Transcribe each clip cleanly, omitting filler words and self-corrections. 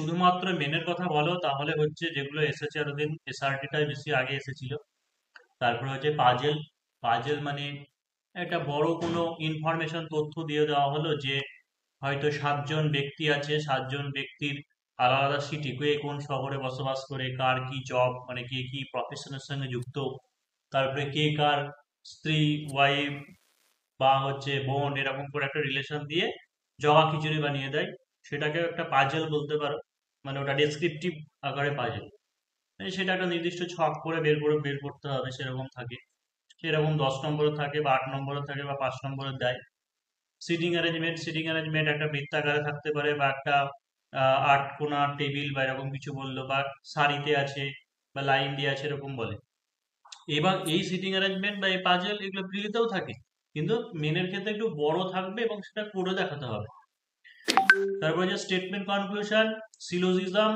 শুধুমাত্র মেনের কথা বলো তাহলে হচ্ছে যেগুলো এসেছে এতদিন এসআরটিটাই বেশি আগে এসেছিল। তারপরে হচ্ছে পাজেল। পাজেল মানে একটা বড় কোনো ইনফরমেশন তথ্য দিয়ে দেওয়া হলো যে হয়তো 7 জন ব্যক্তি আছে, 7 জন ব্যক্তির আলাদা আলাদা সিটি, কে কোন শহরে বসবাস করে, কার কি জব, মানে কে কি প্রফেশনের সঙ্গে যুক্ত, তারপরে কে কার স্ত্রী, ওয়াইফ বা হচ্ছে বোন, এরকম করে একটা রিলেশন দিয়ে জগা খিচুড়ি বানিয়ে দেয়। সেটাকে একটা পাজেল বলতে পারো, মানে ওটা ডেসক্রিপটিভ আকারে পাজেল। সেটা একটা নির্দিষ্ট ছক করে বের করতে হবে, সেরকম থাকে। সেরকম 10 নম্বরে থাকে বা 8 নম্বরে থাকে বা 5 নম্বরে দেয়। সিটিং অ্যারেঞ্জমেন্ট একটা বৃত্তাকারে থাকতে পারে বা একটা আটকোনা টেবিল বা এরকম কিছু বললো, বা সারিতে আছে বা লাইন দিয়ে আছে এরকম বলে। এবার এই সিটিং অ্যারেঞ্জমেন্ট বা এই পাজেল এগুলো প্রিলিতেও থাকে, কিন্তু মেনের ক্ষেত্রে একটু বড় থাকবে এবং সেটা করে দেখাতে হবে। তারপরে যে স্টেটমেন্ট, কনক্লুশন, সিলোজিজম,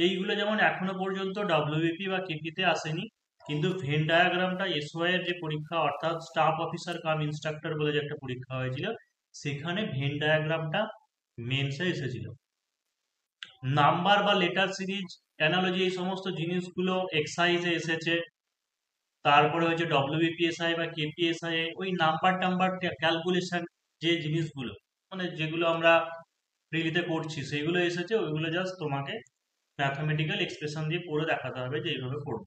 এইগুলো যেমন এখনো পর্যন্ত ডব্লিউবিপি বা কেপিতে আসেনি, কিন্তু ভেন ডায়াগ্রামটা এসওআই এর যে পরীক্ষা, অর্থাৎ স্টাফ অফিসার কাম ইনস্ট্রাক্টর বলে যে একটা পরীক্ষা হয়েছিল, সেখানে ভেন ডায়াগ্রামটা মেন্সে এসেছিল। নাম্বার বা লেটার সিরিজ, অ্যানালজি, এই সমস্ত জিনিসগুলো এক্সাইজে এসেছে। তারপরে হচ্ছে ডব্লিউবিপিএসআই বা কেপিএসআই, ওই নাম্বার টাম্বার ক্যালকুলেশন, যে জিনিসগুলো মানে যেগুলো আমরা প্রিলিতে করছি সেইগুলো এসেছে। ওইগুলো জাস্ট তোমাকে ম্যাথমেটিক্যাল এক্সপ্রেশন দিয়ে করে দেখাতে হবে যে এইভাবে করবো।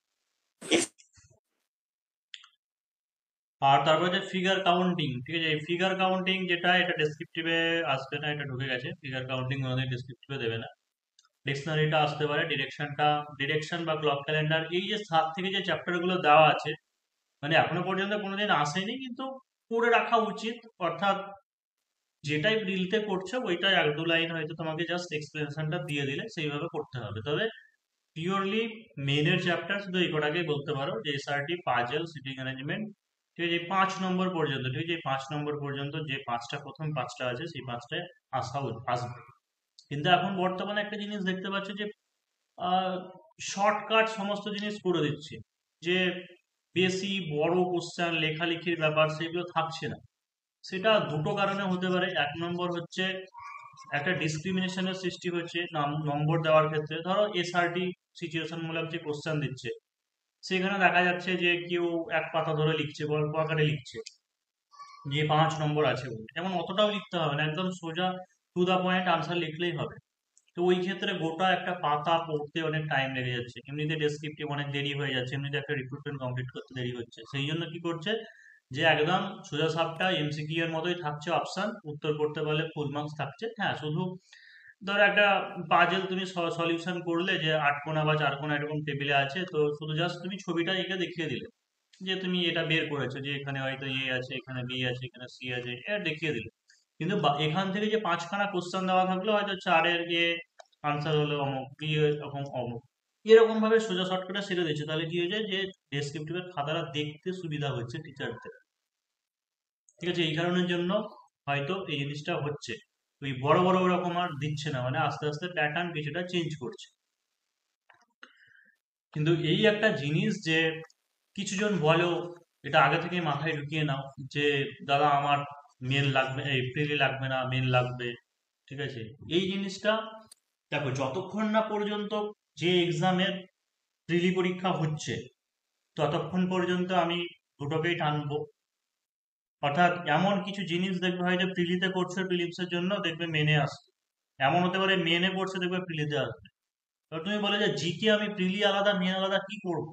আর তারপরে যে ফিগার কাউন্টিং, ঠিক আছে, এই ফিগার কাউন্টিং যেটা, এটা ডেসক্রিপটিভে আসবে না, এটা ঢুকে গেছে। ফিগার কাউন্টিং কোনোদিন ডেসক্রিপটিভে দেবে না। ডিকশনারিটা আসতে পারে, ডিরেকশন বা ক্লক ক্যালেন্ডার, এই যে 7 থেকে যে চ্যাপ্টার গুলো দেওয়া আছে, মানে এখনো পর্যন্ত কোনোদিন আসেনি, কিন্তু করে রাখা উচিত। অর্থাৎ যেটাই প্রিলিতে করছো ওইটাই 1-2 লাইন হয়তো তোমাকে জাস্ট এক্সপ্লেনেশনটা দিয়ে দিলে সেইভাবে করতে হবে। তবে পিওরলি মেনের চ্যাপ্টার শুধু এই কটাকেই বলতে পারো, যে এসআরটি, পাজেল, সিটিং অ্যারেঞ্জমেন্ট, ঠিক আছে, এই 5 নম্বর পর্যন্ত, ঠিক আছে, এই 5 নম্বর পর্যন্ত যে পাঁচটা, প্রথম পাঁচটা আছে সেই পাঁচটায় আসবে। কিন্তু এখন বর্তমানে একটা জিনিস দেখতে পাচ্ছি যে শর্টকাট সমস্ত জিনিস করে দিচ্ছে, যে বেশি বড় কোশ্চেন লেখালেখির ব্যাপার সেগুলো থাকছে না। সেটা দুটো কারণে হতে পারে। 1 নম্বর হচ্ছে একটা ডিসক্রিমিনেশনের সৃষ্টি হচ্ছে নম্বর দেওয়ার ক্ষেত্রে। ধরো এসআরটি সিচুয়েশন মূলক যে কোশ্চেন দিচ্ছে, সেখানে দেখা যাচ্ছে যে কেউ 1 পাতা ধরে লিখছে, গল্প আকারে লিখছে, যে 5 নম্বর আছে বলে, যেমন অতটাও লিখতে হবে না, একদম সোজা টু দা পয়েন্ট আনসার লিখলেই হবে। তো ওই ক্ষেত্রে গোটা একটা পাতা পড়তে অনেক টাইম লেগে যাচ্ছে, এমনিতে ডেসক্রিপটিভ অনেক দেরি হয়ে যাচ্ছে, এমনিতে একটা রিক্রুটমেন্ট কমপ্লিট করতে দেরি হচ্ছে। সেই জন্য কি করছে, যে একদম সোজা সাপটা এমসিকিউ এর মতোই থাকছে, অপশন উত্তর করতে পারলে ফুল মার্কস থাকছে। হ্যাঁ, শুধু ধর একটা পাজেল তুমি সলিউশন করলে, যে 8 কোণা বা 4 কোণা এরকম টেবিলে আছে, তো শুধু জাস্ট তুমি ছবিটা এঁকে দেখিয়ে দিলে যে তুমি এটা বের করেছো, যে এখানে হয়তো এ আছে, এখানে বি আছে, এখানে সি আছে, এটা দেখিয়ে দিলে। কিন্তু এখান থেকে যে 5খানা কোশ্চেন দেওয়া থাকলো, হয়তো 4-এর এ আনসার হলো অমুক, বি এরকম অমুক, এরকম ভাবে সোজা শর্টকাটে সেরে দিচ্ছে। তাহলে কি হয়েছে, যে ডেসক্রিপটিভের খাতাটা দেখতে সুবিধা হচ্ছে টিচারদের। ঠিক আছে, এই কারণের জন্য হয়তো এই জিনিসটা হচ্ছে। ওই বড় বড় ওরকম আর দিচ্ছে না, মানে আস্তে আস্তে প্যাটার্ন কিছুটা চেঞ্জ করছে। কিন্তু এই একটা জিনিস যে কিছুজন বলো, এটা আগে থেকে মাথায় ঢুকিয়ে নাও, যে দাদা আমার মেন লাগবে, এই প্রিলি লাগবে না, মেন লাগবে। ঠিক আছে, এই জিনিসটা দেখো, যতক্ষণ না পর্যন্ত যে এক্সামের প্রিলি পরীক্ষা হচ্ছে ততক্ষণ পর্যন্ত আমি দুটোকেই টানবো। অর্থাৎ এমন কিছু জিনিস দেখবে হয়তো প্রিলিতে করছে, প্রিলিমসের জন্য দেখবে মেনে আসছে। এমন হতে পারে মেনে পড়ছে, দেখবে প্রিলিতে আসবে। এবার তুমি বলে যে জিকে আমি প্রিলি আলাদা মেন আলাদা কি করব,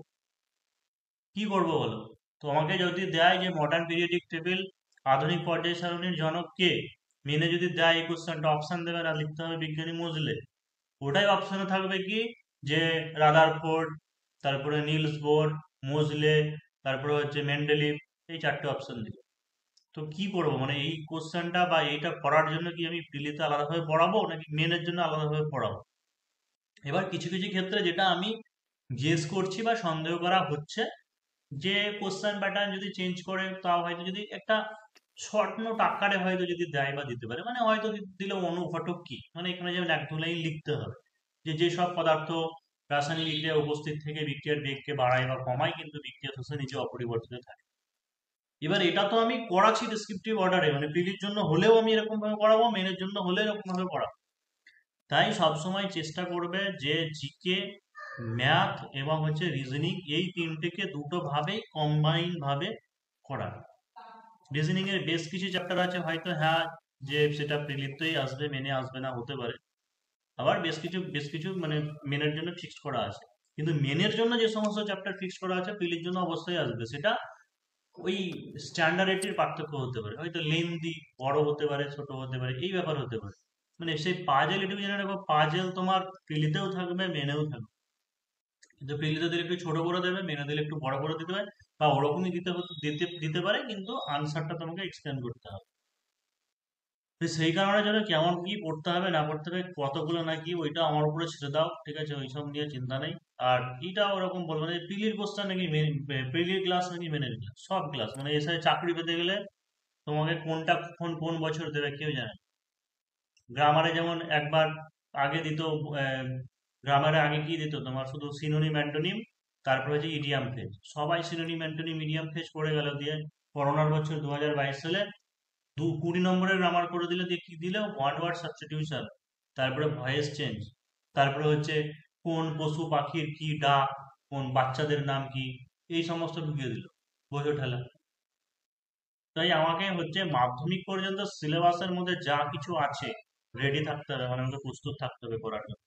কি করব বলো। তোমাকে যদি দেয় যে মডার্ন পিরিয়ডিক টেবিল, আধুনিক পর্যায় সারণীর জনক কে, মেনে যদি দেয় এই কোশ্চেনটা, অপশন দেবে না, লিখতে হবে বিজ্ঞানী মোজলে, ওটাই অপশনে থাকবে কি, যে রাদারফোর্ড, তারপরে নিলস বোর, মোজলে, তারপরে হচ্ছে মেন্ডেলিভ, এই 4টে অপশন দিল। তো কি করবো, মানে এই কোশ্চেনটা বা এইটা পড়ার জন্য কি আমি প্রিলিতে আলাদাভাবে পড়াবো নাকি মেনের জন্য আলাদাভাবে পড়াবো? এবার কিছু কিছু ক্ষেত্রে যেটা আমি গেস করছি বা সন্দেহ করা হচ্ছে, যে কোশ্চেন প্যাটার্ন যদি চেঞ্জ করে, তাও হয়তো যদি একটা শর্ট নোট আকারে হয়তো যদি দেয় বা দিতে পারে, মানে হয়তো দিলে অনুঘটক কি, মানে এখানে যেমন 1-2 লাইন লিখতে হবে যে যেসব পদার্থ রাসায়নিক বিক্রিয়ায় উপস্থিত থেকে বিক্রিয়ার বেগকে বাড়ায় বা কমায়, কিন্তু বিক্রিয়া শেষে নিজে অপরিবর্তিত থাকে। এবার এটা তো আমি করাচ্ছি ডেসক্রিপটিভ অর্ডারে, মানে প্রিলির জন্য হলেও আমি এরকম ভাবে পড়াবো, মেনের জন্য হলে এরকম ভাবে পড়াবো। তাই সবসময় চেষ্টা করবে যে জিকে, ম্যাথ এবং হচ্ছে রিজনিং এই তিনটেকে দুটো ভাবেই কম্বাইন ভাবে করা। রিজনিং এর বেশ কিছু চ্যাপ্টার আছে হয়তো হ্যাঁ যে সেটা প্রিলিতেই আসবে, মেনে আসবে না, হতে পারে। আবার বেশ কিছু মানে মেনের জন্য ফিক্সড করা আছে। কিন্তু মেনের জন্য যে সমস্ত চ্যাপ্টার ফিক্সড করা আছে প্রিলির জন্য অবশ্যই আসবে। সেটা ওই স্ট্যান্ডার্ডের পার্থক্য হতে পারে, হয়তো লেন্দি বড় হতে পারে, ছোট হতে পারে, এই ব্যাপার হতে পারে। মানে সেই পাজেল এটুকু জেনে রাখো, পাজেল তোমার প্রিলিতেও থাকবে, মেনেও থাকবে। কিন্তু প্রিলিতে দিলে একটু ছোট করে দেবে, মেনে দিলে একটু বড় করে দিতে পারে, বা ওরকমই দিতে পারে, কিন্তু আনসারটা তোমাকে এক্সপ্লেন করতে হবে। তো সেই কারণে যেন কেমন কি পড়তে হবে না পড়তে হবে, কতগুলো না কি, ওইটা আমার উপরে ছেড়ে দাও, ঠিক আছে, ওইসব নিয়ে চিন্তা নেই। আর এটা ওরকম বলবো না যে প্রিলির কোশ্চেন নাকি প্রিলির ক্লাস নাকি মেনের ক্লাস, সব ক্লাস, মানে এসে চাকরি পেতে গেলে তোমাকে কোনটা কখন কোন বছর দেবে কেউ জানে না। গ্রামারে যেমন একবার আগে দিত, গ্রামারে আগে কি দিত তোমার, শুধু সিনোনিম অ্যান্টোনিম, তারপরে হচ্ছে ইডিয়াম ফ্রেজ। সবাই সিনোনিম অ্যান্টোনিম ইডিয়াম ফ্রেজ পড়ে গেল, দিয়ে করোনার বছর 2022 সালে 20 নম্বরের গ্রামার করে দিলে, দিয়ে কি দিল, ওয়ান ওয়ার্ড সাবস্টিটিউশন, তারপরে ভয়েস চেঞ্জ, তারপরে হচ্ছে কোন পশু পাখির কি ডাক, কোন বাচ্চাদের নাম কি, এই সমস্ত ঢুকিয়ে দিল, বোঝো ঠেলা। তাই আমাকে হচ্ছে মাধ্যমিক পর্যন্ত সিলেবাসের মধ্যে যা কিছু আছে রেডি থাকতে হবে, মানে আমাকে প্রস্তুত থাকতে হবে করার জন্য।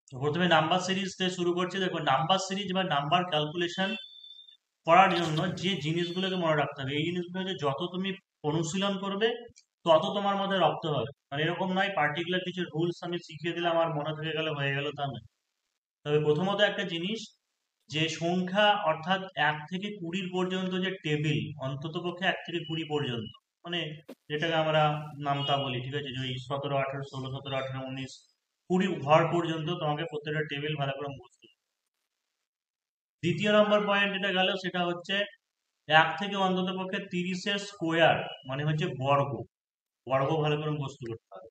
তো প্রথমে নাম্বার সিরিজ দিয়ে শুরু করছি। দেখো, নাম্বার সিরিজ বা নাম্বার ক্যালকুলেশন করার জন্য যে জিনিসগুলোকে মনে রাখতে হবে, এই জিনিসগুলো হচ্ছে যত তুমি অনুশীলন করবে তত তোমার মধ্যে রপ্ত হবে। মানে এরকম নয় পার্টিকুলার কিছু রুলস আমি শিখিয়ে দিলাম আর মনে থেকে গেলে হয়ে গেল, তা নয়। তবে প্রথমত একটা জিনিস, যে সংখ্যা অর্থাৎ 1 থেকে 20 পর্যন্ত যে টেবিল, অন্তত পক্ষে 1 থেকে 20 পর্যন্ত, মানে যেটাকে আমরা নামতা বলি, ঠিক আছে, যে ওই 17, 18, 16, 17, 18, 19, 20 ঘর পর্যন্ত তোমাকে প্রত্যেকটা টেবিল ভালো করে মুখস্থ করতে হবে। দ্বিতীয় নম্বর পয়েন্ট যেটা গেল সেটা হচ্ছে 1 থেকে অন্তত পক্ষে 30-এর স্কোয়ার, মানে হচ্ছে বর্গ, বর্গ ভালো করে মুখস্থ করতে হবে।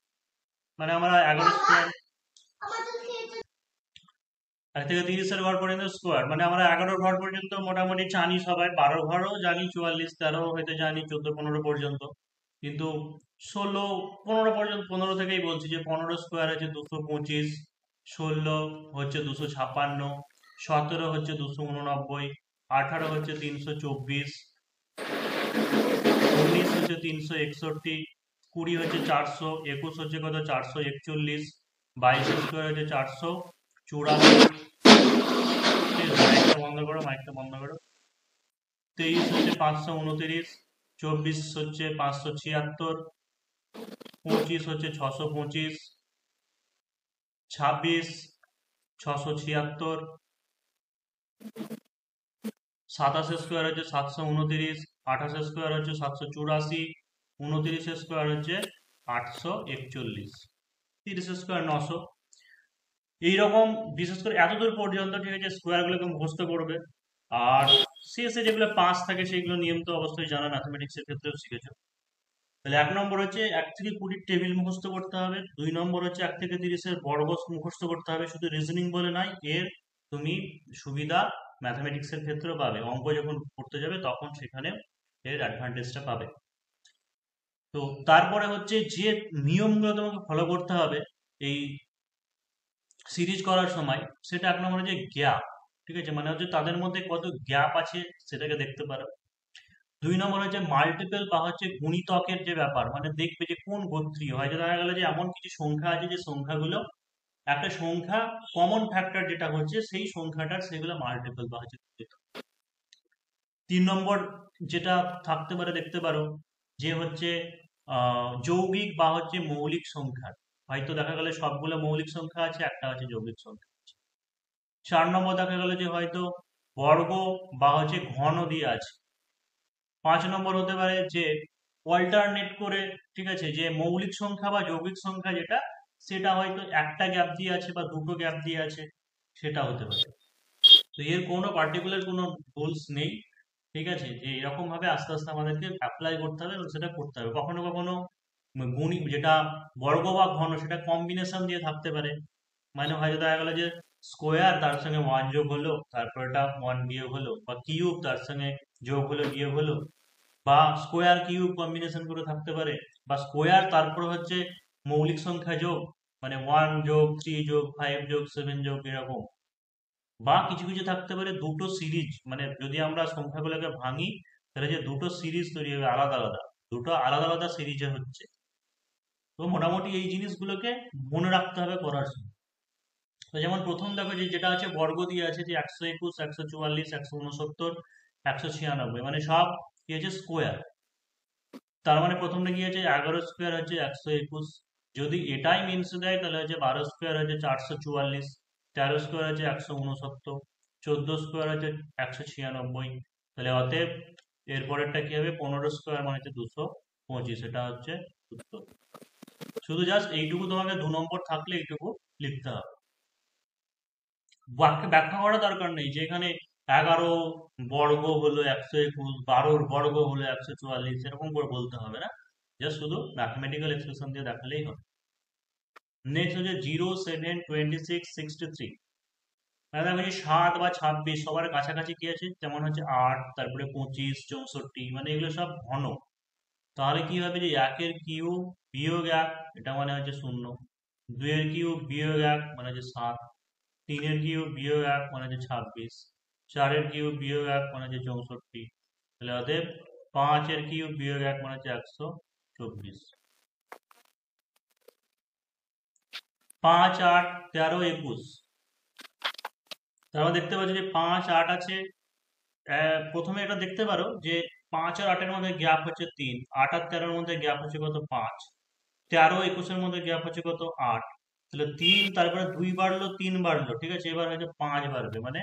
মানে আমরা 11 স্কোয়ার, 1 থেকে 30-এর ঘর পর্যন্ত স্কোয়ার, মানে আমরা 11 ঘর পর্যন্ত মোটামুটি জানি সবাই, 12 ঘরও জানি, 44, 13 হয়তো জানি, 14, 15 পর্যন্ত। কিন্তু 16, 15 পর্যন্ত, 15 থেকেই বলছি যে 15 স্কোয়ার হচ্ছে 225, 16 হচ্ছে 256, 17 হচ্ছে 289, 18 হচ্ছে 324, 19 হচ্ছে 361, 20 হচ্ছে 400, 21 হচ্ছে কত, 441, 22 স্কোয়ার হচ্ছে 484, মাইকটা বন্ধ করো, মাইকটা বন্ধ করো। 23 হচ্ছে 529, 24 হচ্ছে 576, 25 হচ্ছে 625, 26 676, 27 স্কোয়ার হচ্ছে 729, 28 স্কোয়ার হচ্ছে 784, 29 স্কোয়ার হচ্ছে 841, 30 স্কোয়ার 900। এইরকম বিশেষ করে এতদূর পর্যন্ত, ঠিক আছে, স্কোয়ার গুলোকে মুখস্থ করবে। আর শেষে যেগুলো পাঁচ থাকে সেগুলো নিয়ম তো অবশ্যই জানা, ম্যাথমেটিক্স এর ক্ষেত্রেও শিখেছো। তাহলে 1 নম্বর হচ্ছে 1 থেকে 20 টেবিল মুখস্থ করতে হবে। 2 নম্বর হচ্ছে 1 থেকে 30-এর বর্গ মুখস্থ করতে হবে, শুধু রিজনিং বলে নয়, এর তুমি সুবিধা ম্যাথমেটিক্স এর ক্ষেত্রেও পাবে, অঙ্ক যখন করতে যাবে তখন সেখানে এর অ্যাডভান্টেজটা পাবে। তো তারপরে হচ্ছে যে নিয়মগুলো তোমাকে ফলো করতে হবে এই সিরিজ করার সময়, সেটা 1 নম্বরে যে গ্যাপ, ঠিক আছে, মানে হচ্ছে তাদের মধ্যে কত গ্যাপ আছে সেটাকে দেখতে পারো। 2 নম্বর হচ্ছে মাল্টিপল বা হচ্ছে গুণিতকের যে ব্যাপার, মানে দেখবে যে কোন গোত্রীয় হয়, যে দেখা গেল যে এমন কিছু সংখ্যা আছে যে সংখ্যাগুলো একটা সংখ্যা কমন ফ্যাক্টর যেটা হচ্ছে সেই সংখ্যাটার, সেগুলো মাল্টিপল বা হচ্ছে গুণিতক। 3 নম্বর যেটা থাকতে পারে দেখতে পারো, যে হচ্ছে যৌগিক বা হচ্ছে মৌলিক সংখ্যা, হয়তো দেখা গেল সবগুলো মৌলিক সংখ্যা আছে, একটা হচ্ছে যৌগিক সংখ্যা আছে। 4 নম্বর দেখা গেল যে হয়তো বর্গ বা হচ্ছে ঘন দিয়ে আছে। 5 নম্বর হতে পারে যে অল্টারনেট করে, ঠিক আছে, যে মৌলিক সংখ্যা বা যৌগিক সংখ্যা যেটা, সেটা হয়তো একটা গ্যাপ দিয়ে আছে বা দুটো গ্যাপ দিয়ে আছে, সেটা হতে পারে। তো এর কোনো পার্টিকুলার কোনো রুলস নেই, ঠিক আছে, যে এরকম ভাবে আস্তে আস্তে আমাদেরকে অ্যাপ্লাই করতে হবে এবং সেটা করতে হবে। কখনো কখনো যেটা বর্গ বা ঘন সেটা কম্বিনেশন দিয়ে থাকতে পারে, মানে হয়তো দেখা গেলো যে স্কোয়ার তার সঙ্গে 1 যোগ হলো, তারপর এটা 1 বিয়োগ হলো, বা কিউব তার সঙ্গে যোগ হলো বিয়োগ হলো, বা স্কোয়ার কিউব কম্বিনেশন করে থাকতে পারে, বা স্কোয়ার, তারপর হচ্ছে মৌলিক সংখ্যা যোগ, মানে 1+3+5+7 এরকম। বা কিছু কিছু থাকতে পারে দুটো সিরিজ, মানে যদি আমরা সংখ্যাগুলোকে ভাঙি তাহলে যে দুটো সিরিজ তৈরি হবে আলাদা আলাদা, দুটো আলাদা আলাদা সিরিজে হচ্ছে। তো মোটামুটি এই জিনিসগুলোকে মনে রাখতে হবে করার সময়। তো যেমন প্রথম দেখো যে যেটা আছে বর্গ দিয়ে আছে, যে 121, 144, 169, 196, মানে সব কি আছে স্কোয়ার। তার মানে প্রথমটা কি আছে, 11 স্কোয়ার হচ্ছে 121। যদি এটাই মিনস দেয় তাহলে হচ্ছে 12 স্কোয়ার হচ্ছে 444, 13 স্কোয়ার হচ্ছে 169, 14 স্কোয়ার হচ্ছে 196। তাহলে অতএব এরপরেরটা কি হবে, 15 স্কোয়ার মানে হচ্ছে 225। এটা হচ্ছে উত্তর। শুধু জাস্ট এইটুকু তোমাকে 2 নম্বর থাকলে এইটুকু লিখতে হবে, বাক্যে ব্যাখ্যা করার দরকার নেই যে এখানে 11 বর্গ হলো 121, 12 বর্গ হলো 144, এরকম করে বলতে হবে না। জাস্ট শুধু ম্যাথমেটিক্যাল এক্সপ্রেশন দিয়ে দেখালেই হবে। নেক্সট হচ্ছে 0, 7, 26, 63। মানে দেখো যে 7 বা 26 সবার কাছাকাছি কি আছে, যেমন হচ্ছে 8, তারপরে 25, 64, মানে এগুলো সব ঘন। তাহলে কি হবে, যে 1 এর কিউব বিয়োগ 1, এটা মানে হচ্ছে 0। 2 এর কিউব বিয়োগ 1 মানে হচ্ছে 7। 3 এর কিউব বিয়োগ 1 মানে হচ্ছে 26। 4 এর কিউব বিয়োগ 1 মানে হচ্ছে 64। তাহলে অতএব 5 এর কিউব বিয়োগ 1 মানে হচ্ছে 124। 5, 8, 13, 21। তারপর দেখতে পাচ্ছি যে 5, 8 আছে। প্রথমে এটা দেখতে পারো যে 5 আর 8 এর মধ্যে গ্যাপ হচ্ছে 3, 8 আর 13 এর মধ্যে গ্যাপ হচ্ছে কত, 5। 13, 21 এর মধ্যে গ্যাপ হচ্ছে কত, 8। তাহলে 3, তারপরে 2 বাড়লো, 3 বাড়লো, ঠিক আছে, এবার হচ্ছে 5 বাড়বে, মানে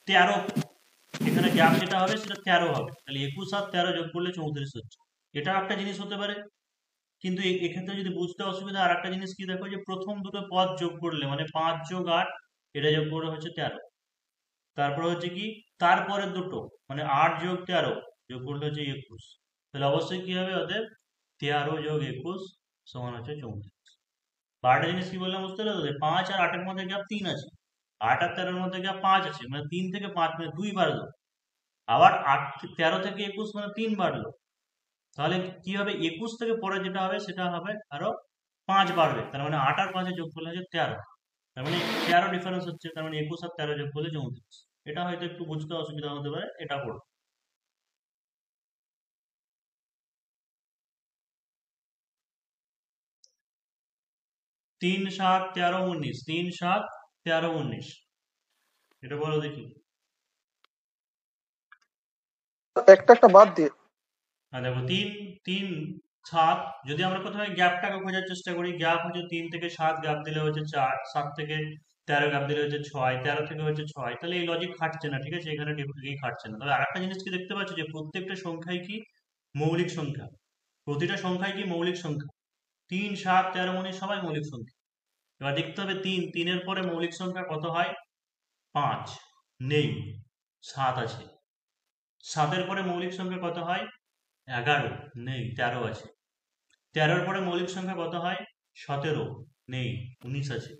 13। এখানে গ্যাপ যেটা হবে সেটা 13 হবে। তাহলে 21 আর 13 যোগ করলে 34 হচ্ছে। এটা একটা জিনিস হতে পারে। কিন্তু এক্ষেত্রে যদি বুঝতে অসুবিধা, আর একটা জিনিস কি দেখো, যে প্রথম দুটো পদ যোগ করলে মানে 5 যোগ 8, এটা যোগ করে হচ্ছে 13। তারপর হচ্ছে কি, তারপরের দুটো মানে 8 যোগ 13 যোগ করলে হচ্ছে 21। তাহলে অবশ্যই কি হবে, ওদের 13 যোগ 21 সমান হচ্ছে 34। বারোটা জিনিস কি বললাম বুঝতে পারলে তো, 5 আর 8 এর মধ্যে গ্যাপ 3 আছে, 8 আর 13 এর মধ্যে গ্যাপ 5 আছে, মানে 3 থেকে 5 মানে 2 বাড়লো। আবার 13 থেকে 21 মানে 3 বাড়লো। তাহলে কি হবে, 21 থেকে পরে যেটা হবে সেটা হবে আরো 5 বাড়বে, তার মানে 8 আর 5 যোগ করলে হচ্ছে 13। তার মানে 13 ডিফারেন্স হচ্ছে, তার মানে 21 আর 13 যোগ করলে 34। এটা হয়তো একটু বুঝতে অসুবিধা হতে পারে, এটা করো। 3, 7, 13, 19, 3, 7, 13, 19, এটা বলো দেখি। একটা একটা বাদ দিয়ে। দেখো 3, 3, 7, যদি আমরা প্রথমে গ্যাপটাকে খোঁজার চেষ্টা করি, গ্যাপ হচ্ছে 3 থেকে 7 গ্যাপ দিলে হচ্ছে 4, 7 থেকে 13 গ্যাপ দিলে হচ্ছে 6, 13 থেকে হচ্ছে 6। তাহলে এই লজিক খাটছে না, ঠিক আছে, এখানে এই খাটছে না। তবে আরেকটা জিনিস কি দেখতে পাচ্ছ, যে প্রত্যেকটা সংখ্যাই কি মৌলিক সংখ্যা, প্রতিটা সংখ্যাই কি মৌলিক সংখ্যা। 3, 7, 13, 19 সবাই মৌলিক সংখ্যা। এবার দেখতে হবে 3, 3 এর পরে মৌলিক সংখ্যা কত হয়, 5 নেই, 7 আছে। 7 এর পরে মৌলিক সংখ্যা কত হয়, 11 নেই, 13 আছে। 13-র পরে মৌলিক সংখ্যা কত হয়, 17 নেই, 19 আছে।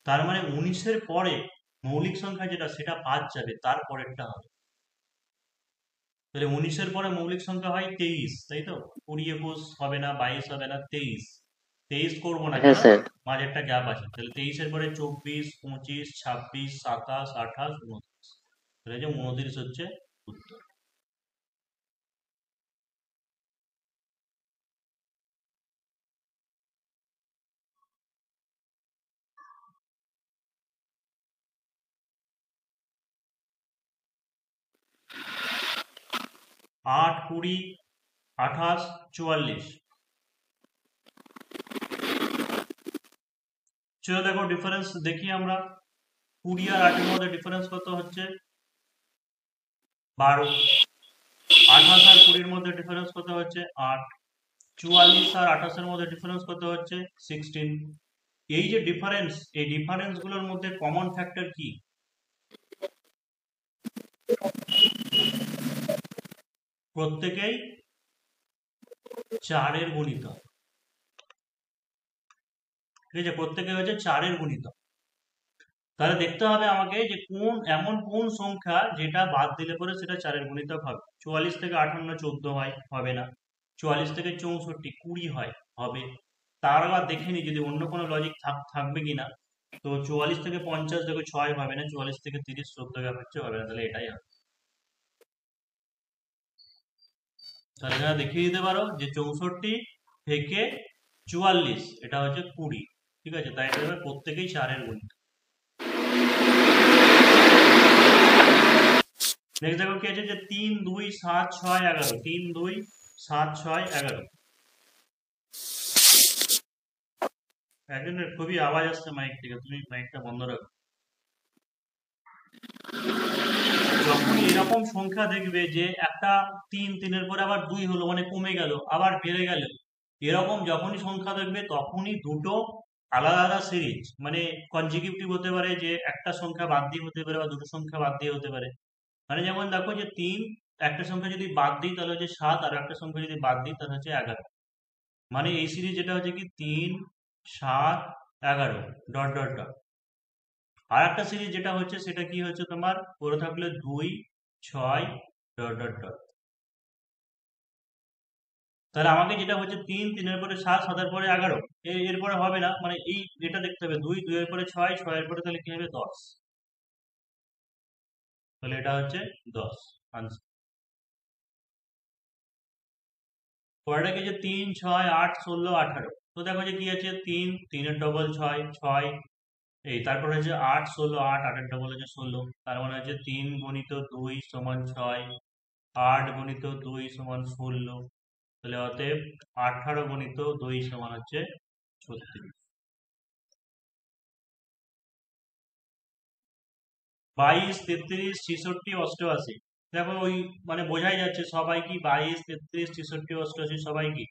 তার মানে 19-এর পরে মৌলিক সংখ্যা যেটা সেটা বাদ যাবে, তার পরেরটা হবে। তাহলে 19-এর পরে মৌলিক সংখ্যা হয় 23, তাই তো। 20, 21 হবে না, 22 হবে না, 23। 23 করবো না, হ্যাঁ কেন, স্যার। মাঝে একটা গ্যাপ আছে। তাহলে 23-এর পরে 24, 25, 26, 27, 28, 29। তাহলে যে 29 হচ্ছে উত্তর। 8, 20, 28, 44। চলো দেখো ডিফারেন্স দেখি আমরা। 20 আর 8-এর মধ্যে ডিফারেন্স কত হচ্ছে, 12। 28 আর 20-র মধ্যে ডিফারেন্স কত হচ্ছে, 8। 44 আর 28-এর মধ্যে ডিফারেন্স কত হচ্ছে, 16। এই যে ডিফারেন্স, এই ডিফারেন্স গুলোর মধ্যে কমন ফ্যাক্টর কি, প্রত্যেকেই 4-এর গুণিতক, ঠিক আছে, প্রত্যেকে হচ্ছে 4-এর গুণিতক। তাহলে দেখতে হবে আমাকে যে এমন কোন সংখ্যা যেটা বাদ দিলে পরে সেটা 4-এর গুণিতক হবে। 44 থেকে 58 14 হয়, হবে না। 44 থেকে 64 20 হয়, হবে। তার আবার দেখে নি যদি অন্য কোনো লজিক থাকবে কিনা। তো 44 থেকে 50 দেখো 6 হবে না, 44 থেকে 30 14 গ্যাপ হচ্ছে, হবে না, তাহলে এটাই হবে। তাহলে এখানে দেখিয়ে দিতে পারো যে 64 থেকে 44 এটা হচ্ছে 20, ঠিক আছে, তাই এটা হবে প্রত্যেকেই 4-এর গুণিত। নেক্সট দেখো কি আছে যে 3 2 7 6 11, 3 2 7 6 11। একজনের খুবই আওয়াজ আসছে মাইক থেকে, তুমি মাইকটা বন্ধ রাখো। যখন এরকম সংখ্যা দেখবে যে একটা 3 3-এর পরে আবার 2 হলো মানে কমে গেল আবার বেড়ে গেল, এরকম যখনই সংখ্যা দেখবে তখনই দুটো আলাদা আলাদা সিরিজ মানে কনজিকিউটিভ হতে পারে, যে একটা সংখ্যা বাদ দিয়ে হতে পারে বা দুটো সংখ্যা বাদ দিয়ে হতে পারে। মানে যেমন দেখো যে 3 একটা সংখ্যা যদি বাদ দিই তাহলে হচ্ছে 7, আর একটা সংখ্যা যদি বাদ দিই তাহলে হচ্ছে 11। মানে এই সিরিজ যেটা হচ্ছে কি 3 7 11 ডট ডট ডট। আর একটা সিরিজ যেটা হচ্ছে সেটা কি হচ্ছে তোমার পড়ে থাকলে 2 6 ডট ডট ডট। তাহলে আমাকে যেটা হচ্ছে 3 3-এর পরে 7 7-এর পরে 11, এরপরে হবে না, মানে এই এটা দেখতে হবে 2 2-এর পরে 6 6-এর পরে তাহলে কি হবে 10, তাহলে এটা হচ্ছে 10 আনসার। পরেরটা কি যে 3 6 8 16 18। তো দেখো যে কি আছে 3 3-এর ডবল 6 6, এই তারপর হচ্ছে 8 16 8 8-এর ডবল হচ্ছে 16, তার মানে হচ্ছে 3 গুণিত 2 সমান 6, 8 গুণিত 2 সমান 16, তাহলে অতএব 18 গুণিত 2 সমান হচ্ছে 36। 22 33 66 88, দেখো ওই মানে বোঝাই যাচ্ছে সবাই কি 22 33 66 88 সবাই কি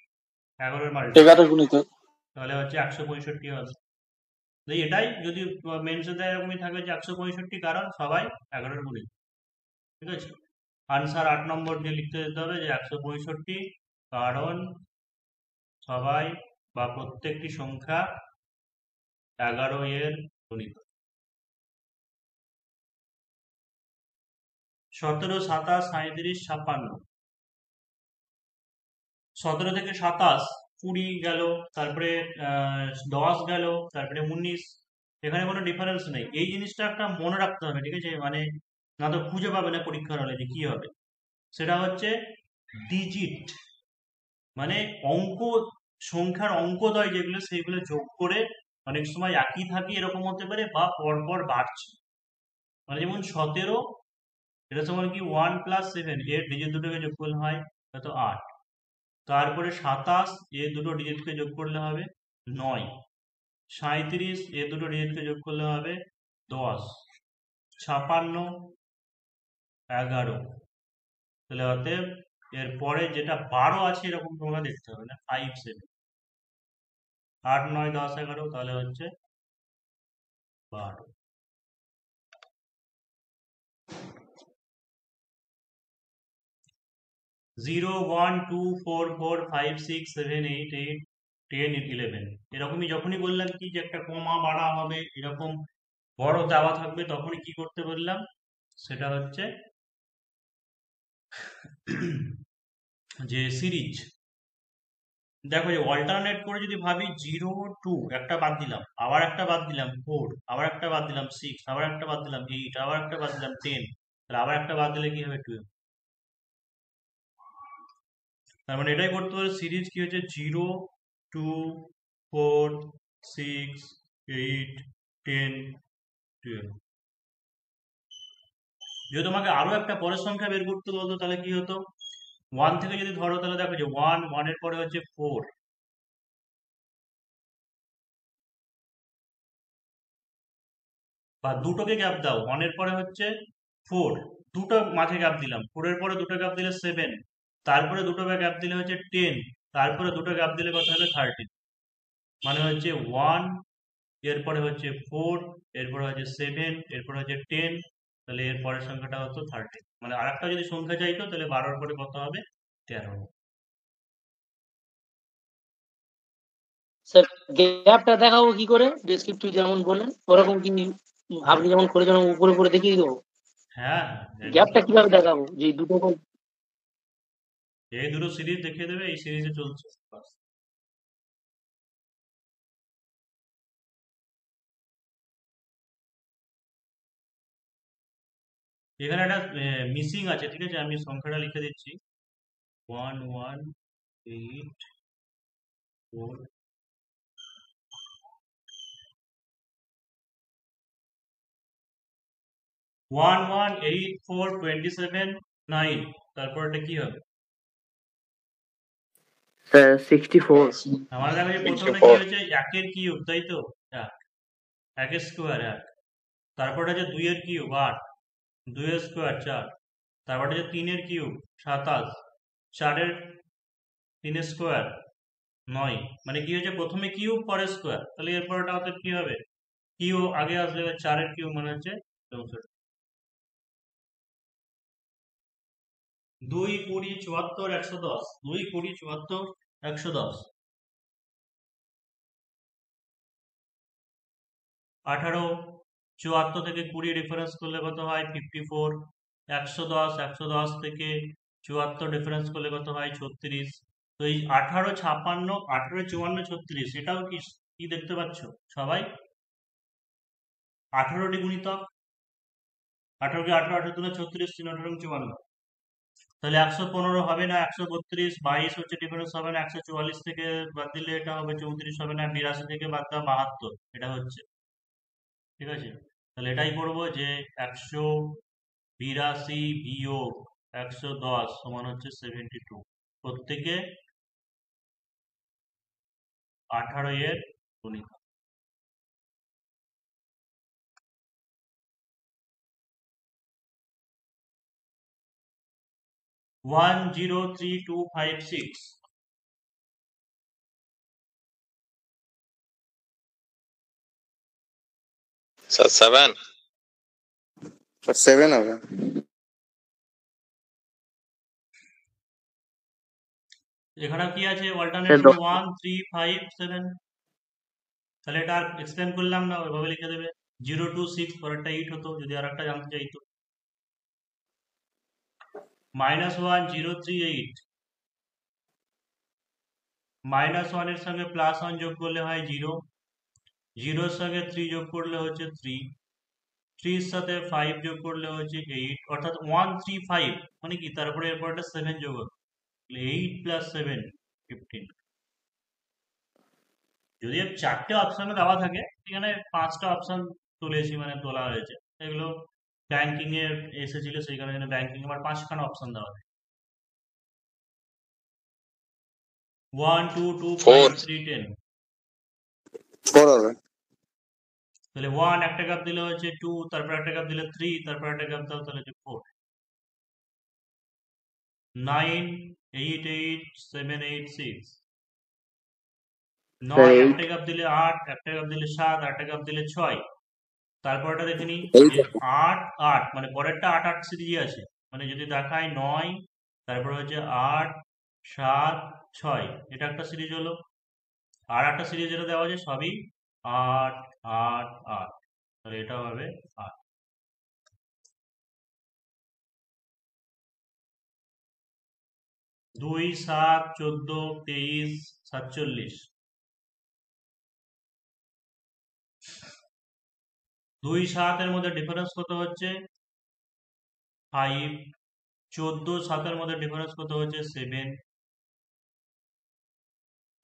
11-এর মাল্টিপল, 11 গুণিত। তাহলে হচ্ছে 165 হবে। তো এটাই যদি মেন্সে দেয় এরকমই থাকবে যে 165, কারণ সবাই 11-এর গুণিত, ঠিক আছে। আনসার 8 নম্বর দিয়ে লিখতে যেতে হবে যে 165 কারণ সবাই বা প্রত্যেকটি সংখ্যা 11-এর গুণিত। 17 27 37 56, 17 থেকে 27 20 গেল, তারপরে 10 গেল, তারপরে 19, এখানে কোনো ডিফারেন্স নেই। এই জিনিসটা একটা মনে রাখতে হবে, ঠিক আছে, মানে না তো খুঁজে পাবে না পরীক্ষার হলে যে কি হবে। সেটা হচ্ছে ডিজিট, মানে অঙ্ক, সংখ্যার অঙ্কদ্বয় যেগুলো সেইগুলো যোগ করে অনেক সময় একই থাকে এরকম হতে পারে বা পরপর বাড়ছে। মানে যেমন 17 এটা সমান কি 1 + 7, এর ডিজিট দুটোকে যোগ করলে হয় কত 8। তারপরে 27 এর দুটো ডিজিটকে যোগ করলে হবে 9, 37 এর দুটো ডিজিটকে যোগ করলে হবে 10, 56 11, তাহলে অতএব এর পরে যেটা 12 আছে এরকম তোমরা দেখতে হবে না, 5 7 8 9 10 11, তাহলে হচ্ছে 12। 0 1 2 4 4 5 6 7 8 8 10 11, এরকমই যখনই বললাম কি যে একটা কমা বাড়া হবে এরকম বড় দেওয়া থাকবে তখনই কি করতে বললাম, সেটা হচ্ছে যে সিরিজ। দেখো যে অল্টারনেট করে যদি ভাবি 0 2 একটা বাদ দিলাম, আবার একটা বাদ দিলাম 4, আবার একটা বাদ দিলাম 6, আবার একটা বাদ দিলাম 8, আবার একটা বাদ দিলাম 10, তাহলে আবার একটা বাদ দিলে কি হবে 12। তার মানে এটাই করতে পারে সিরিজ কি হচ্ছে 0 2 4 6 8 10 12। যদি তোমাকে আরো একটা পরের সংখ্যা বের করতে বলতো তাহলে কি হতো, 1 থেকে যদি ধরো তাহলে দেখো যে 1 1 এর পরে হচ্ছে 4, বা দুটোকে গ্যাপ দাও, 1 এর পরে হচ্ছে 4, দুটো মাঝে গ্যাপ দিলাম, 4 এর পরে দুটো গ্যাপ দিলে 7, তারপরে দুটো গ্যাপ দিলে হচ্ছে 10, তারপরে দুটো গ্যাপ দিলে কত হবে 13। মানে হচ্ছে 1, এরপরে হচ্ছে 4, এরপরে হচ্ছে 7, এরপরে হচ্ছে 10, তাহলে এর পরের সংখ্যাটা হতো 13। মানে আরেকটা যদি সংখ্যা চাইতো তাহলে 12-এর পরে কত হবে 13। স্যার গ্যাপটা দেখাবো কি করে, ডেসক্রিপটিভ যেমন বলেন ওরকম কি আপনি যেমন করে যেমন উপরে উপরে দেখিয়ে দেবো? হ্যাঁ গ্যাপটা কিভাবে দেখাবো যে দুটো এই দুটো সিরিজ দেখিয়ে দেবে, এই সিরিজে চলছে বাস। এখানে একটা মিসিং আছে, ঠিক আছে, আমি সংখ্যাটা লিখে দিচ্ছি। 1184 118427 9, তারপর এটা কি হবে? 64। আমার দেখো যে প্রথমে কি 64 হয়েছে, একের কিউব, তাই তো, এক, একের স্কোয়ার এক, তারপর আছে দুইয়ের কিউব 8, দুইয়ের স্কোয়ার 4, তারপর আছে তিনের কিউব 27, চারের তিনের স্কোয়ার 9। মানে কি হয়েছে, প্রথমে কিউব পরে স্কোয়ার, তাহলে এরপরটা অর্থাৎ কি হবে, কিউ আগে আসলে চারের কিউব মানে হচ্ছে 64। 2 20 74 110, 2 20 74 110। 18 74 থেকে 20 ডিফারেন্স করলে কত হয় 54। 110 110 থেকে 74 ডিফারেন্স করলে কত হয় 36। তো এই 18 56 18 54 36, এটাও কি কি দেখতে পাচ্ছ সবাই? 18টি গুণিতক, 18 কে 18 18 দুগুণে 36, 3 18 54, তাহলে 115 হবে না, 132 22 হচ্ছে ডিফারেন্স হবে না, 144 থেকে বাদ দিলে এটা হবে 34 হবে না, 82 থেকে বাদ দাও 72, এটা হচ্ছে, ঠিক আছে। তাহলে এটাই করবো যে 182 বিয়োগ 110 সমান হচ্ছে 72, প্রত্যেকে 18 এর গুণিতক। One zero three two five six sir 7। 7 হবে। এখানে কি আছে, অল্টারনেট হলো 1 3 5 7, তাহলে এটা আর এক্সপ্লেন করলাম না, ওইভাবে লিখে দেবে। 0 2 6 পরেরটা 8 হতো যদি আর একটা জানতে চাইতো। -1 0 3 8, -1 এর সঙ্গে +1 যোগ করলে হয় 0, 0 এর সঙ্গে 3 যোগ করলে হচ্ছে 3, 3 এর সাথে 5 যোগ করলে হচ্ছে 8, অর্থাৎ 1 3 5 মানে কি, তারপরে এরপর একটা 7 যোগ হবে, 8 + 7 15। যদি চারটে অপশনে দেওয়া থাকে, এখানে 5টা অপশন তুলেছি, মানে তোলা হয়েছে, এগুলো ব্যাংকিং এ এসেছিল, সেই কারণে ব্যাংকিং আবার 5খানা অপশন দেওয়া থাকে। 1 2 2 5 4। 3 10, 4 হবে। তাহলে 1 একটা গ্যাপ দিলে হচ্ছে 2, তারপর একটা গ্যাপ দিলে 3, তারপর একটা গ্যাপ দাও তাহলে হচ্ছে 4। 9 8 8 7 8 6, 9 একটা গ্যাপ দিলে 8, একটা গ্যাপ দিলে 7, একটা গ্যাপ দিলে 6, তারপরটা দেখে নিই যে 8 8, মানে পরেরটা 8 8 সিরিজে আছে, মানে যদি দেখায় 9, তারপর হচ্ছে 8 7 6, এটা একটা সিরিজ হলো। আর একটা সিরিজ যেটা দেওয়া আছে সবই 8 8 8, তাহলে এটা হবে 8। 2 7 14 23 47, 2 7 এর মধ্যে ডিফারেন্স কত হচ্ছে 5, 14 7 এর মধ্যে ডিফারেন্স কত হচ্ছে 7,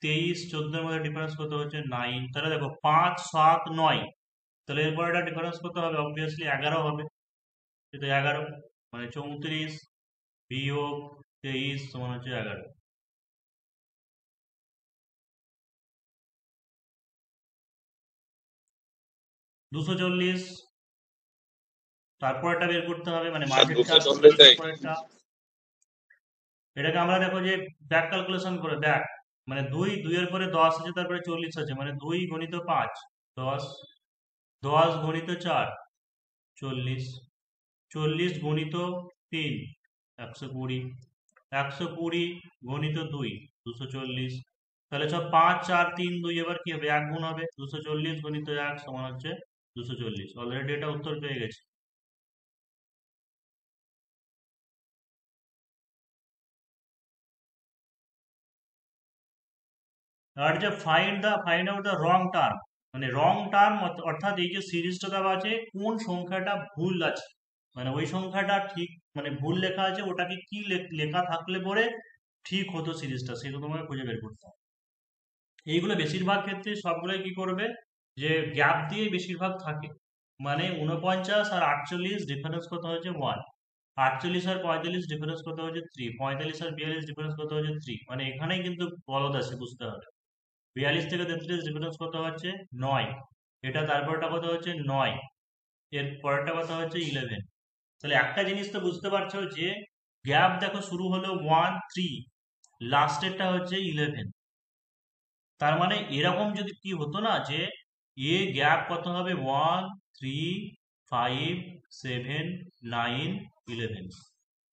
23 14 এর মধ্যে ডিফারেন্স কত হচ্ছে 9, তাহলে দেখো 5 7 9, তাহলে এরপর এটা ডিফারেন্স কত হবে, অবভিয়াসলি 11 হবে, এটা 11, মানে 34 বিয়োগ 23 সমান হচ্ছে 11। 240, তারপরটা বের করতে হবে, মানে স্যার মাঝেরটা 240 240 পরেরটা। এটাকে আমরা দেখো যে ব্যাক ক্যালকুলেশন করে, ব্যাক মানে 2 2 এর পরে 10 আছে, তারপরে 40 আছে, মানে 2 গুণিত 5 10, 10 গুণিত 4 40, 40 গুণিত 3 120, 120 গুণিত 2 240, তাহলে সব 5 4 3 2, এবার কি হবে, 1 গুণ হবে, 240 গুণিত 1 সমান হচ্ছে 240। অলরেডি এটা উত্তর পেয়ে গেছে। আর যে find out the wrong term, মানে রং টার্ম অর্থাৎ এই যে সিরিজটা দেওয়া আছে কোন সংখ্যাটা ভুল আছে, মানে ওই সংখ্যাটা ঠিক মানে ভুল লেখা আছে, ওটাকে কি লেখা থাকলে পরে ঠিক হতো সিরিজটা, সেটা তোমাকে খুঁজে বের করতে হবে। এইগুলো বেশিরভাগ ক্ষেত্রে সবগুলোই কি করবে, যে গ্যাপ দিয়ে বেশিরভাগ থাকে, মানে 49 আর 48 ডিফারেন্স কত হয়েছে 1, 48 আর 45 ডিফারেন্স কত হয়েছে 3, 45 আর 42 ডিফারেন্স কত হয়েছে 3, মানে এখানেই কিন্তু বলদ আছে বুঝতে হবে। 42 থেকে 33 ডিফারেন্স কত হচ্ছে 9, এটা তারপরটা কত হচ্ছে 9, এর পরেরটা কত হচ্ছে 11। তাহলে একটা জিনিস তো বুঝতে পারছো যে গ্যাপ দেখো শুরু হলো 1 3, লাস্টেরটা হচ্ছে 11, তার মানে এরকম যদি কি হতো না যে এ গ্যাপ কত হবে 1 3 5 7 9 11,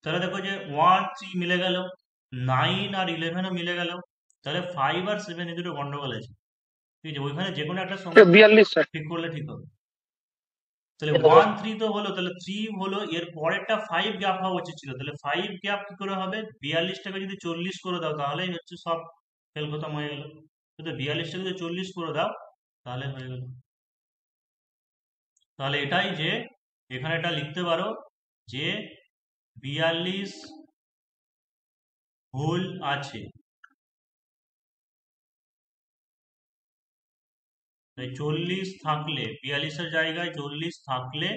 তাহলে দেখো যে 1 3 মিলে গেল, 9 আর 11ও মিলে গেল, তাহলে 5 আর 7 এ দুটো গন্ডগোল আছে, ঠিক আছে, ওইখানে যে কোনো একটা সংখ্যা 42 স্যার। ঠিক করলে ঠিক হবে। তাহলে এটা 1 3 তো হলো, তাহলে 3 হলো, এর পরেরটা 5 গ্যাপ হওয়া উচিত ছিল, তাহলে 5 গ্যাপ কি করে হবে, 42 টাকে যদি 40 করে দাও তাহলেই হচ্ছে সব খেল খতম হয়ে গেল। তো 42 টাকে যদি 40 করে দাও তাহলে হয়ে গেল। তাহলে এটাই যে এখানে এটা লিখতে পারো যে 42 ভুল আছে, তাই 40 থাকলে 42-এর জায়গায় 40 থাকলে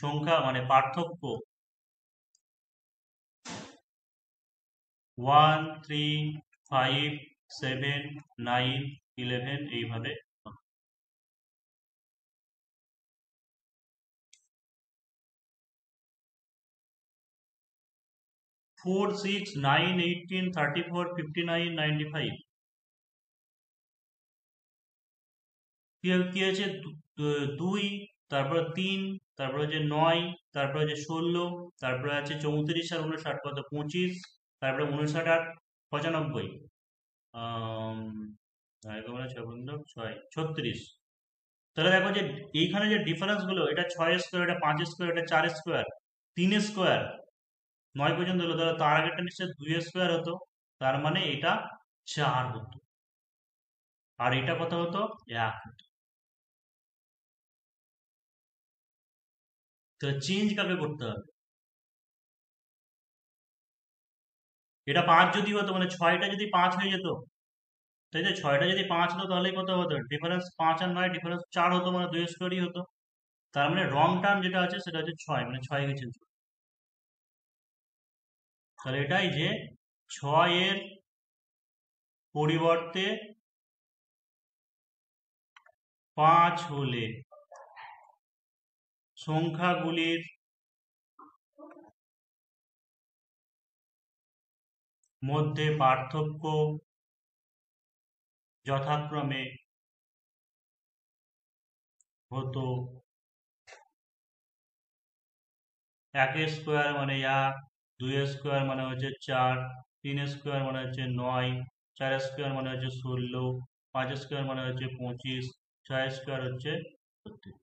সংখ্যা মানে পার্থক্য 1 3 5 7 9 11 এইভাবে। 4 6 9 18 34 59 95 কি আছে 2, তারপর 3, তারপর হচ্ছে 9, তারপর হচ্ছে 16, তারপরে আছে 34 আর 59 কত 25, তারপরে 59 আর 95 36। তাহলে দেখো যে এইখানে যে ডিফারেন্স গুলো, এটা 6 স্কোয়ার, এটা 5 স্কোয়ার, এটা 4 স্কোয়ার, 3 স্কোয়ার, 9 পর্যন্ত হলো, তাহলে তার আগেরটা নিশ্চয় 2 স্কোয়ার হতো, তার মানে এটা 4 হতো, আর এটা কত হতো 1 হতো। তো চেঞ্জ কাকে করতে হবে, এটা 5 যদি হতো মানে 6টা যদি 5 হয়ে যেত, তাই তো 6টা যদি 5 হতো তাহলে কত হতো, ডিফারেন্স 5 আর 9 ডিফারেন্স 4 হতো, মানে 2 স্কোয়ারই হতো, তার মানে রং টার্ম যেটা আছে সেটা হচ্ছে 6, মানে 6 কে চেঞ্জ। তাহলে এটাই যে 6 এর পরিবর্তে 5 হলে সংখ্যাগুলির মধ্যে পার্থক্য যথাক্রমে হতো 1 স্কোয়ার মানে 1, 2 স্কোয়ার মানে হচ্ছে 4, 3 স্কোয়ার মানে হচ্ছে 9, 4 স্কোয়ার মানে হচ্ছে 16, 5 স্কোয়ার মানে হচ্ছে 25, 6 স্কোয়ার হচ্ছে 32।